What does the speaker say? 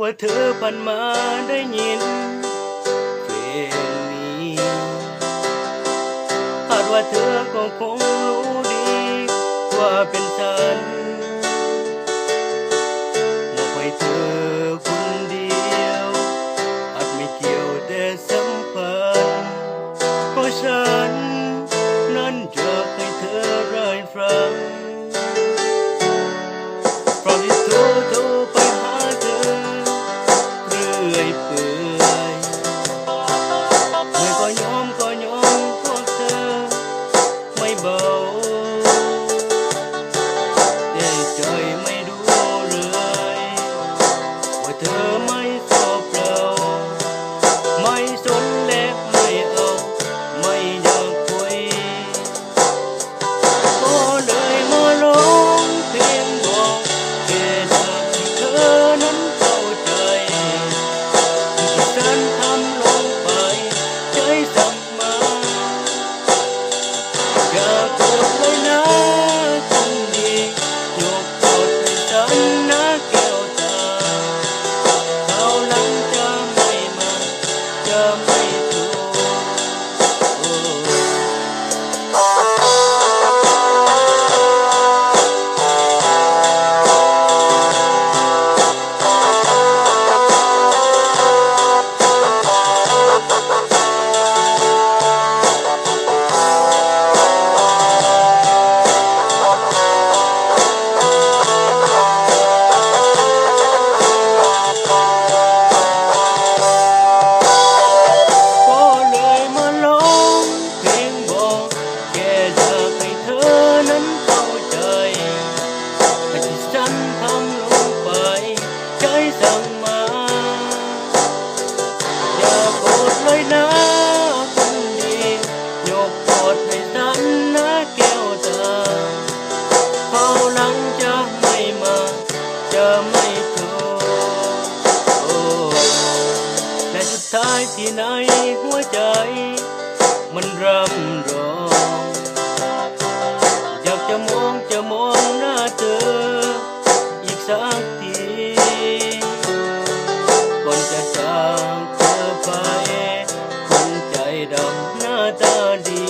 ว่าเธอผ่านมาได้ยินเพลงนี้คาดว่าเธอก็คงรู้ดีว่าเป็นฉันมอบให้เธอคนเดียวอาจไม่เกี่ยวแต่สัมพันธ์เพราะฉันนั้นอยากให้เธอได้ฟังเพราะที่โทรไปหาเธอเรื่อยเปื่อยเมื่อก็ยอมพวกเธอไม่เบาแต่ใจไม่รู้เลยว่าเธอไม่ชอบเราไม่สนและไม่เอาไม่อยากคุยก็เลยมาร้องเพลงบอกแค่อยากให้เธอนั้นเข้าใจที่ฉันทำลงไปใจสั่งมาอย่าโกรธเลยนะคนดียกโทษให้ฉันนะแก้วตาคราวหลังจะไม่มาจะไม่โทก็เลยมาร้องเพลงบอกแค่อยากให้เธอนั้นเข้าใจแต่ที่ฉันทำลงไปใจสั่งมาอย่าโกรธเลยนะคนดียกโทษให้ฉันนะแก้วตาคราวหลังจะไม่มาจะไม่โทษและสุดท้ายที่ไหนหัวใจมันรำร้องอยากจะมองหน้าเธออีกสักทีก่อนจะจากเธอไปคนใจดำหน้าตาดี